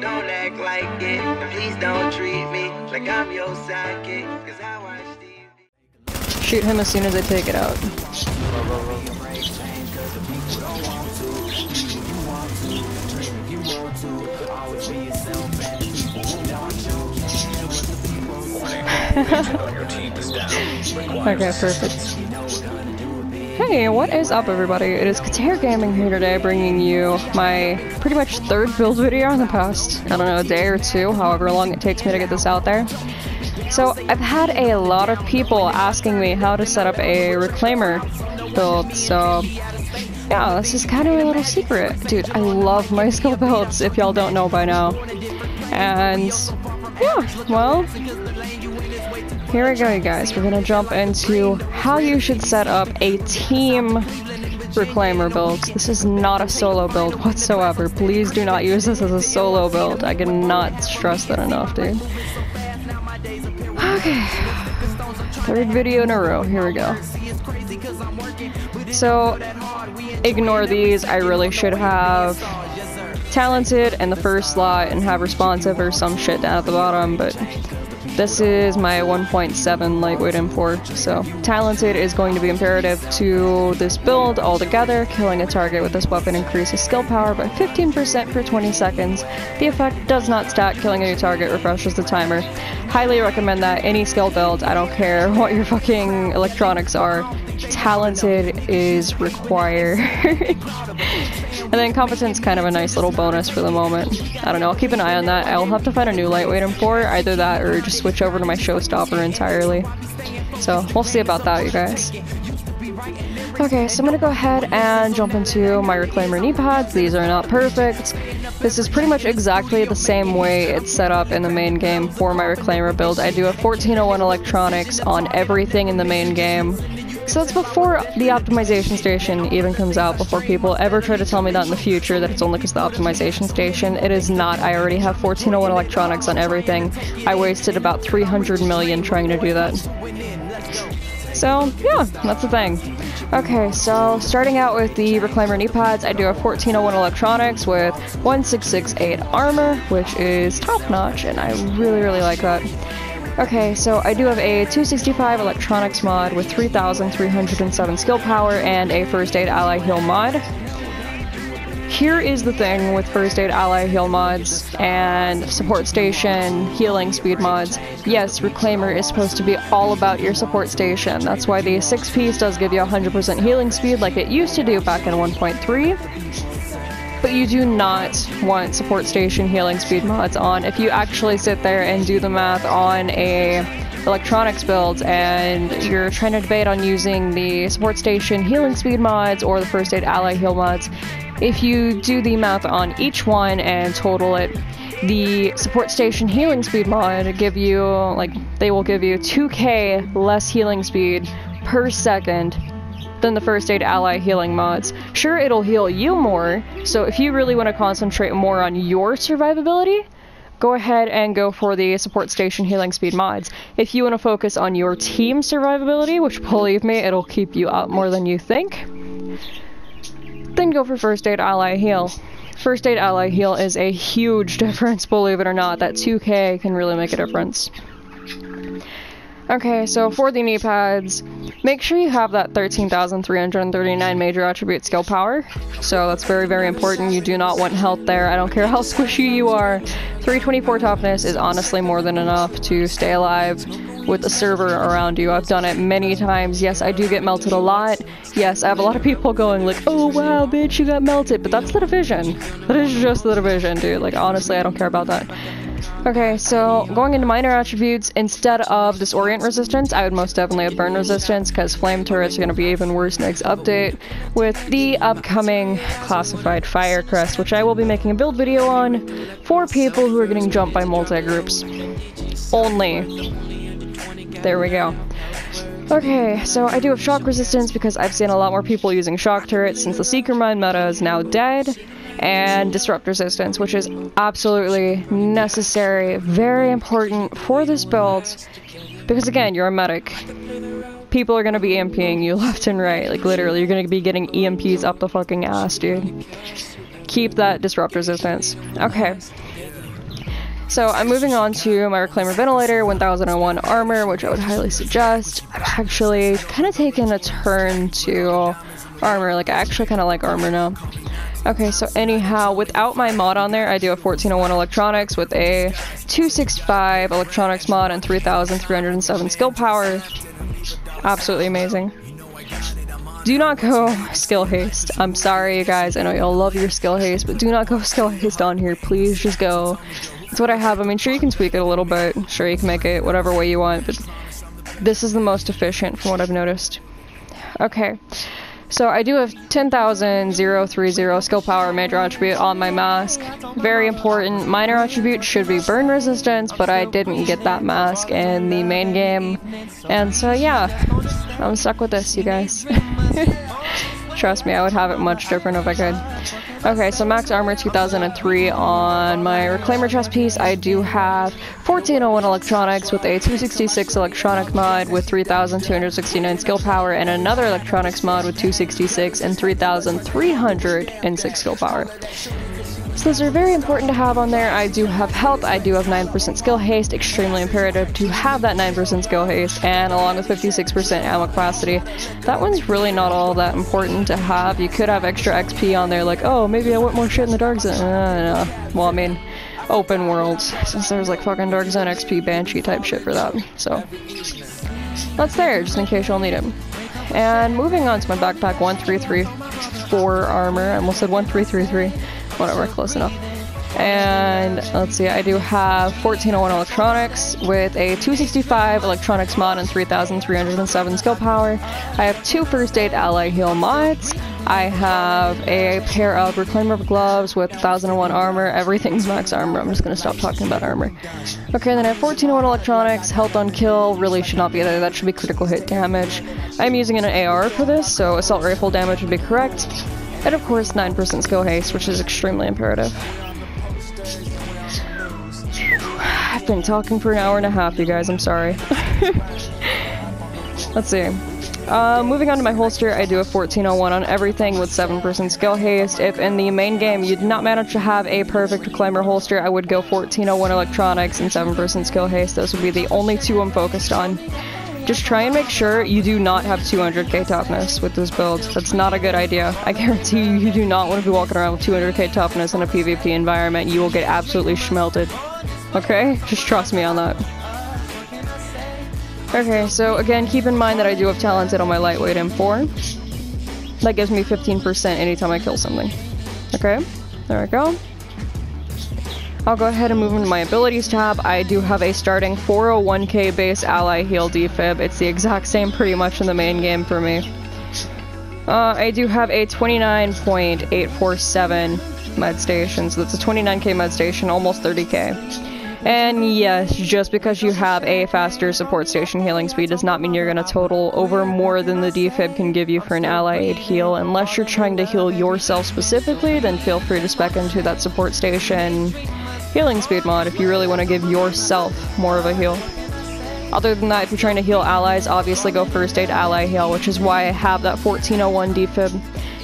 don't act like it. And please don't treat me like I'm your sidekick, 'cause I watch TV. Shoot him as soon as I take it out. Okay, perfect. Hey, what is up everybody? It is KATAIR Gaming here today, bringing you my pretty much third build video in the past, I don't know, a day or two, however long it takes me to get this out there. So, I've had a lot of people asking me how to set up a Reclaimer build, so yeah, this is kind of a little secret. Dude, I love my skill builds, if y'all don't know by now. And yeah, well, here we go, you guys. We're gonna jump into how you should set up a team Reclaimer build. This is not a solo build whatsoever. Please do not use this as a solo build. I cannot stress that enough, dude. Okay. Third video in a row. Here we go. So, ignore these. I really should have talented in the first slot and have responsive or some shit down at the bottom, but this is my 1.7 lightweight M4, so talented is going to be imperative to this build altogether. Killing a target with this weapon increases skill power by 15% for 20 seconds. The effect does not stack. Killing a new target refreshes the timer. Highly recommend that. Any skill build, I don't care what your fucking electronics are, talented is required. And then competence, kind of a nice little bonus for the moment. I don't know, I'll keep an eye on that. I'll have to find a new lightweight M4, either that or just switch over to my showstopper entirely. So we'll see about that, you guys. Okay, so I'm gonna go ahead and jump into my Reclaimer knee pads. These are not perfect. This is pretty much exactly the same way it's set up in the main game for my Reclaimer build. I do a 1401 electronics on everything in the main game. So it's before the optimization station even comes out, before people ever try to tell me that in the future, that it's only because the optimization station. It is not. I already have 1401 electronics on everything. I wasted about 300 million trying to do that. So, yeah, that's the thing. Okay, so starting out with the Reclaimer knee pads, I do a 1401 electronics with 1668 armor, which is top-notch, and I really, really like that. Okay, so I do have a 265 electronics mod with 3,307 skill power and a first aid ally heal mod. Here is the thing with first aid ally heal mods and support station healing speed mods. Yes, Reclaimer is supposed to be all about your support station. That's why the 6-piece does give you 100% healing speed like it used to do back in 1.3. But you do not want support station healing speed mods on. If you actually sit there and do the math on a electronics build and you're trying to debate on using the support station healing speed mods or the first aid ally heal mods, if you do the math on each one and total it, the support station healing speed mod give you, like, they will give you 2k less healing speed per second than the first aid ally healing mods. Sure, it'll heal you more, so if you really want to concentrate more on your survivability, go ahead and go for the support station healing speed mods. If you want to focus on your team survivability, which believe me, it'll keep you out more than you think, then go for first aid ally heal. First aid ally heal is a huge difference, believe it or not. That 2k can really make a difference. Okay, so for the knee pads, make sure you have that 13,339 major attribute skill power. So that's very, very important. You do not want health there. I don't care how squishy you are. 324 toughness is honestly more than enough to stay alive with the server around you. I've done it many times. Yes, I do get melted a lot. Yes, I have a lot of people going like, oh wow, bitch, you got melted. But that's the division. That is just the division, dude. Like, honestly, I don't care about that. Okay, so going into minor attributes, instead of disorient resistance, I would most definitely have burn resistance, because flame turrets are going to be even worse next update with the upcoming classified fire crest, which I will be making a build video on for people who are getting jumped by multi-groups. Only. There we go. Okay, so I do have shock resistance because I've seen a lot more people using shock turrets since the Seeker Mine meta is now dead. And disrupt resistance, which is absolutely necessary, very important for this build, because again, you're a medic. People are gonna be EMPing you left and right, like literally, you're gonna be getting EMPs up the fucking ass, dude. Keep that disrupt resistance. Okay. So I'm moving on to my Reclaimer Ventilator, 1001 armor, which I would highly suggest. I've actually kind of taken a turn to armor, like I actually kind of like armor now. Okay, so anyhow, without my mod on there, I do a 1401 electronics with a 265 electronics mod and 3307 skill power. Absolutely amazing. Do not go skill haste. I'm sorry, you guys. I know y'all love your skill haste, but do not go skill haste on here. Please just go. That's what I have. I mean, sure, you can tweak it a little bit. Sure, you can make it whatever way you want, but this is the most efficient from what I've noticed. Okay. So I do have 10,030 skill power major attribute on my mask. Very important. Minor attribute should be burn resistance, but I didn't get that mask in the main game. And so yeah, I'm stuck with this, you guys. Trust me, I would have it much different if I could. Okay, so max armor 2003 on my Reclaimer chest piece. I do have 1401 electronics with a 266 electronic mod with 3269 skill power and another electronics mod with 266 and 3306 skill power. So those are very important to have on there. I do have health, I do have 9% skill haste, extremely imperative to have that 9% skill haste, and along with 56% ammo capacity. That one's really not all that important to have. You could have extra XP on there, like, oh, maybe I want more shit in the Dark Zone. No. Well, I mean, open world, since there's like fucking Dark Zone XP Banshee type shit for that. So, that's there, just in case you'll need it. And moving on to my backpack, 1334 armor. I almost said 1333. Whatever, close enough. And let's see, I do have 1401 electronics with a 265 electronics mod and 3307 skill power. I have 2 first aid ally heal mods. I have a pair of Reclaimer gloves with 1001 armor. Everything's max armor. I'm just gonna stop talking about armor. Okay, then I have 1401 electronics. Health on kill really should not be there. That should be critical hit damage. I'm using an AR for this, so assault rifle damage would be correct. And of course, 9% skill haste, which is extremely imperative. I've been talking for an hour and a half, you guys, I'm sorry. Let's see. Moving on to my holster, I do a 1401 on everything with 7% skill haste. If in the main game you did not manage to have a perfect Reclaimer holster, I would go 1401 electronics and 7% skill haste. Those would be the only 2 I'm focused on. Just try and make sure you do not have 200k toughness with this build. That's not a good idea. I guarantee you do not want to be walking around with 200k toughness in a PvP environment. You will get absolutely schmelted. Okay? Just trust me on that. Okay, so again, keep in mind that I do have talented on my lightweight M4. That gives me 15% anytime I kill something. Okay? There we go. I'll go ahead and move into my abilities tab. I do have a starting 401k base ally heal defib. It's the exact same pretty much in the main game for me. I do have a 29.847 med station, so that's a 29k med station, almost 30k. And yes, just because you have a faster support station healing speed does not mean you're gonna total over more than the defib can give you for an ally aid heal. Unless you're trying to heal yourself specifically, then feel free to spec into that support station healing speed mod if you really want to give yourself more of a heal. Other than that, if you're trying to heal allies, obviously go first aid ally heal, which is why I have that 1401 defib.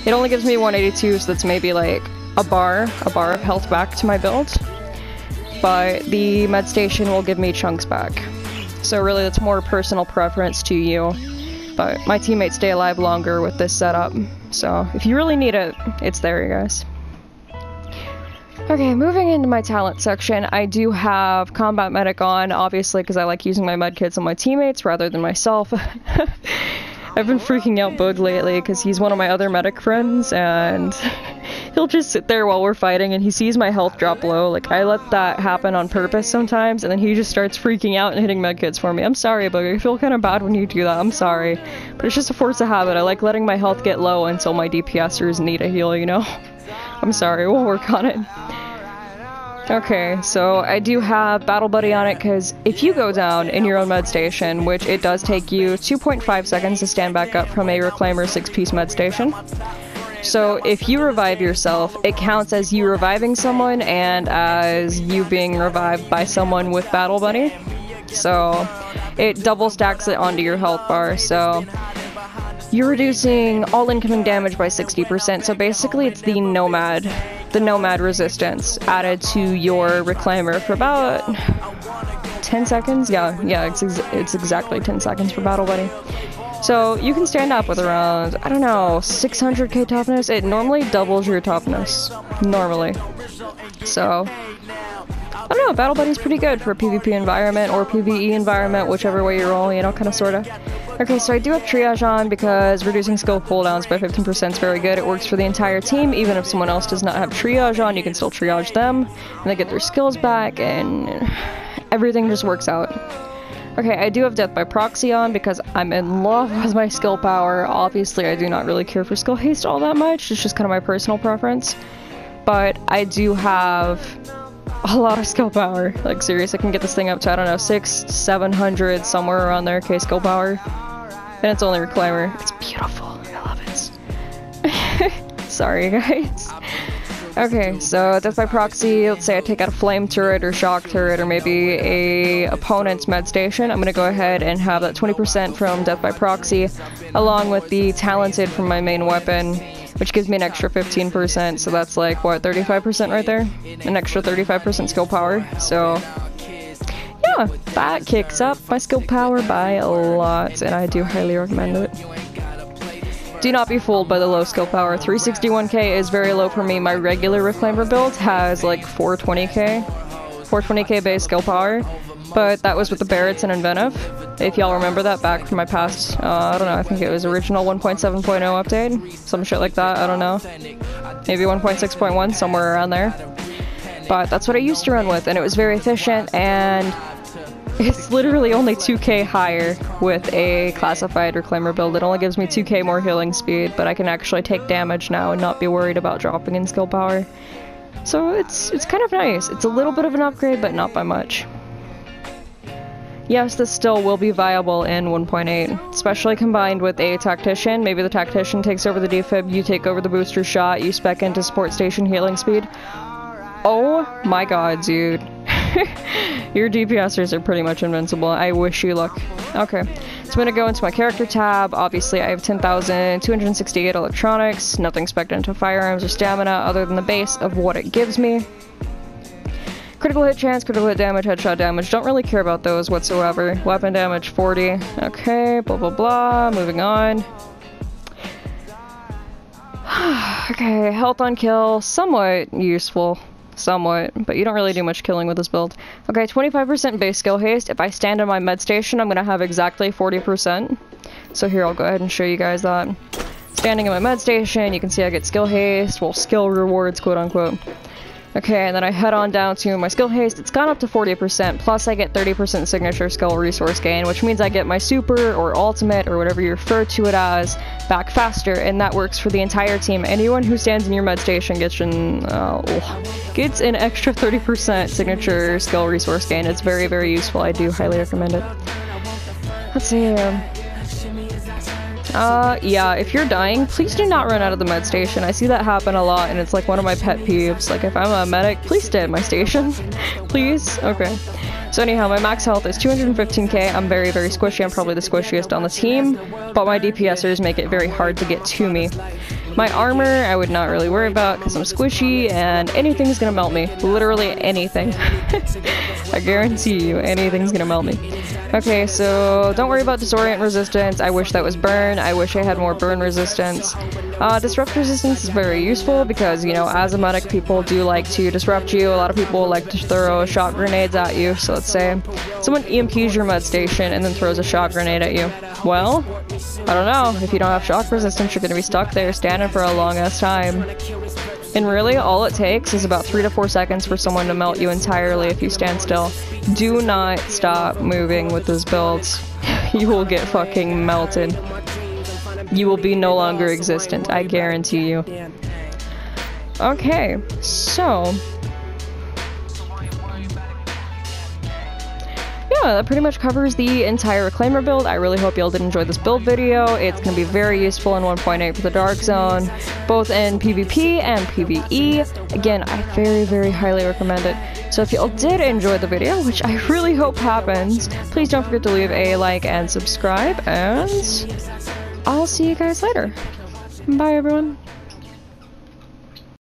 It only gives me 182, so that's maybe like a bar of health back to my build. But the med station will give me chunks back. So really that's more personal preference to you. But my teammates stay alive longer with this setup. So if you really need it, it's there, you guys. Okay, moving into my talent section, I do have Combat Medic on, obviously because I like using my medkits on my teammates rather than myself. I've been freaking out Bug lately because he's one of my other medic friends, and he'll just sit there while we're fighting and he sees my health drop low. Like, I let that happen on purpose sometimes, and then he just starts freaking out and hitting medkits for me. I'm sorry, Bug, I feel kind of bad when you do that, I'm sorry. But it's just a force of habit. I like letting my health get low until my DPSers need a heal, you know? I'm sorry, we'll work on it. Okay, so I do have Battle Buddy on it because if you go down in your own med station, which it does take you 2.5 seconds to stand back up from a Reclaimer 6-piece med station. So if you revive yourself, it counts as you reviving someone and as you being revived by someone with Battle Buddy. So it double stacks it onto your health bar, so you're reducing all incoming damage by 60%, so basically it's the Nomad the Nomad resistance added to your Reclaimer for about 10 seconds. Yeah, it's exactly 10 seconds for Battle Buddy. So you can stand up with around, I don't know, 600k toughness. It normally doubles your toughness, normally. So, I don't know, Battle Buddy's pretty good for a PvP environment or PvE environment, whichever way you roll, you know, kind of, sorta. Okay, so I do have Triage on because reducing skill cooldowns by 15% is very good. It works for the entire team. Even if someone else does not have Triage on, you can still Triage them, and they get their skills back, and everything just works out. Okay, I do have Death by Proxy on because I'm in love with my skill power. Obviously, I do not really care for skill haste all that much. It's just kind of my personal preference. But I do have a lot of skill power. Like, seriously, I can get this thing up to, I don't know, 600, 700, somewhere around there, K skill power. And it's only Reclaimer. It's beautiful. I love it. Sorry, guys. Okay, so Death by Proxy, let's say I take out a Flame Turret or Shock Turret or maybe a opponent's med station. I'm gonna go ahead and have that 20% from Death by Proxy along with the Talented from my main weapon, which gives me an extra 15%, so that's like, what, 35% right there? An extra 35% skill power, so yeah, that kicks up my skill power by a lot, and I do highly recommend it. Do not be fooled by the low skill power. 361k is very low for me. My regular Reclaimer build has like 420k base skill power, but that was with the Barretts and Inventive. If y'all remember that back from my past, I don't know, I think it was original 1.7.0 update, some shit like that, I don't know. Maybe 1.6.1, somewhere around there. But that's what I used to run with, and it was very efficient, and it's literally only 2k higher with a classified Reclaimer build. It only gives me 2k more healing speed, but I can actually take damage now and not be worried about dropping in skill power. So it's kind of nice. It's a little bit of an upgrade, but not by much. Yes, this still will be viable in 1.8, especially combined with a Tactician. Maybe the Tactician takes over the defib, you take over the booster shot, you spec into support station healing speed. Oh my god, dude. Your DPSers are pretty much invincible. I wish you luck. Okay, so I'm gonna go into my character tab. Obviously, I have 10,268 electronics, nothing spec'd into firearms or stamina other than the base of what it gives me. Critical hit chance, critical hit damage, headshot damage, don't really care about those whatsoever. Weapon damage 40. Okay, blah blah blah, moving on. Okay, health on kill, somewhat useful. Somewhat, but you don't really do much killing with this build. Okay, 25% base skill haste. If I stand on my med station, I'm gonna have exactly 40%. So here, I'll go ahead and show you guys that. Standing in my med station, you can see I get skill haste, well, skill rewards, quote unquote. Okay, and then I head on down to my skill haste. It's gone up to 40%, plus I get 30% signature skill resource gain, which means I get my super or ultimate or whatever you refer to it as back faster, and that works for the entire team. Anyone who stands in your med station gets an extra 30% signature skill resource gain. It's very, very useful. I do highly recommend it. Let's see here. Yeah, if you're dying, please do not run out of the med station. I see that happen a lot, and it's like one of my pet peeves. Like, if I'm a medic, please stay at my station. Please? Okay. So anyhow, my max health is 215k. I'm very, very squishy. I'm probably the squishiest on the team, but my DPSers make it very hard to get to me. My armor, I would not really worry about because I'm squishy and anything's gonna melt me. Literally anything. I guarantee you, anything's gonna melt me. Okay, so don't worry about disorient resistance. I wish that was burn. I wish I had more burn resistance. Disrupt resistance is very useful because, you know, as a medic, people do like to disrupt you. A lot of people like to throw shot grenades at you. So let's say someone EMPs your med station and then throws a shot grenade at you. Well, I don't know. If you don't have shock resistance, you're gonna be stuck there standing for a long ass time. And really, all it takes is about 3 to 4 seconds for someone to melt you entirely if you stand still. Do not stop moving with this build. You will get fucking melted. You will be no longer existent, I guarantee you. Okay, so yeah, that pretty much covers the entire Reclaimer build. I really hope y'all did enjoy this build video. It's going to be very useful in 1.8 for the Dark Zone, both in PvP and PvE. Again, I very, very highly recommend it. So if y'all did enjoy the video, which I really hope happens, please don't forget to leave a like and subscribe, and I'll see you guys later. Bye, everyone.